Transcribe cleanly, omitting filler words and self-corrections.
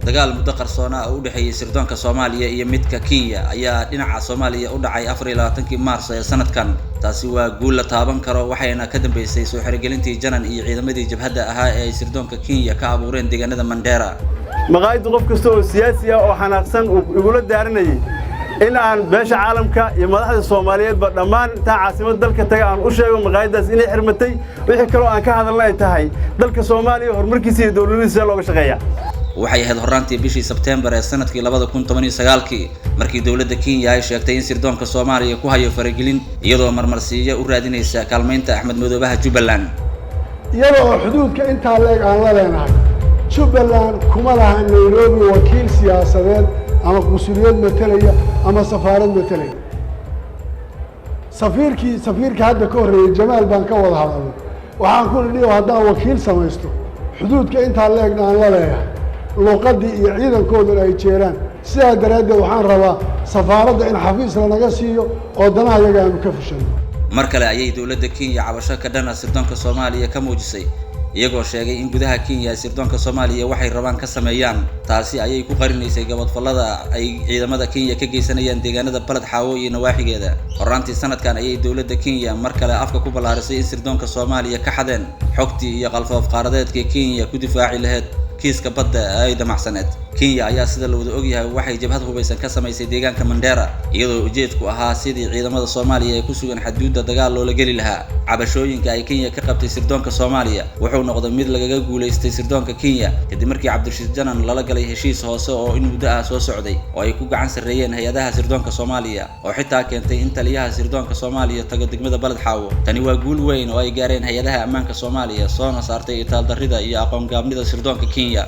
dagaal muddo qarsoon ah oo u dhaxeeyay sirdoonka Soomaaliya iyo midka Kenya ayaa dhinaca Soomaaliya u dhacay 24 Maarso ee sanadkan taasi waa guul la taaban karo waxayna ka dambeysay soo xirigelintii Janan iyo ciidamadii jabhadda ahaa ee sirdoonka Kenya ka abuureen deegaanada Mandera maqaayad qof kasta oo siyaasi ah oo xanaaqsan ugu la daaranayay in aan beesha caalamka iyo madaxda Soomaaliyeed ba dhamaan taa caasimada dalka taga aan u sheego maqaayadaas inay xirmatay wixii kale oo aan ka hadalnay tahay dalka Soomaaliya horumarkiisa iyo dawladdiisa looga shaqeeyaa waxay ahayd horaantii bishii September ee sanadkii 2019 markii dawladda Kenya ay sheegtay in sirdoonka Soomaaliya ku hayo faragelin iyadoo marmarsiiyo u raadinaysa kaalmeynta Axmed Madoobaha Jubbaland iyadoo xuduudka inta leeg aan la leenahay Jubbaland kuma laha Nairobi wakiil siyaasadeed ama mas'uuliyad matalaya ama safaarad matalaya safiirka hadda ka horeeyay Jamaal baan ka wada hadalnay waxaan ku nidhi haddaan wakiil samaysto xuduudka inta leeg aan la leeyahay luqadii iyo ciidankooda ay jeeraan sidaa daraaddeed waxaan rabaa safaaradda in xafiis la naga siiyo oo danaha iyaga aanu ka fushano mar kale ayay dawladda Kenya cabasho ka dhan ah sirdoonka Soomaaliya ka muujisay iyagoo sheegay in gudaha Kenya sirdoonka Soomaaliya waxay rabaan ka sameeyaan taasi ayay ku qarinaysay gabadfalada ay ciidamada Kenya ka geysanayaan deegaanada Balad Xaawo iyo nawaaxigeeda horaantii sanadkan ayay dawladda Kenya mar kale afka ku balaarisay in sirdoonka Soomaaliya ka xadeen xogtii iyo qalfoof qaaradeedka Kenya ku difaaci lahayd kiiska badda ay damacsaneed Kenya ayaa sida la wada ogyahay waxay jabhad hubeysan ka samaysay deegaanka Mandera iyadoo ujeedku ahaa sidii ciidamada Soomaaliya ay ku sugan xuduudda dagaal loo la gali lahaa cabashooyinka ay Kenya ka qabtay sirdoonka Soomaaliya wuxuu noqday mid lagaga guuleystay sirdoonka Kenya kadib markii Cabdirashiid Janan lala galay heshiis hoose oo in muddo ah soo socday oo ay ku gacan sareeyeen hay'adaha sirdoonka Soomaaliya oo xitaa keentay in taliyaha sirdoonka Soomaaliya tago degmada Balad Xaawo tani waa guul weyn oo ay gaareen hay'adaha ammaanka Soomaaliya soo saartay itaal darrida iyo aqoon gaabnida sirdoonka Kenya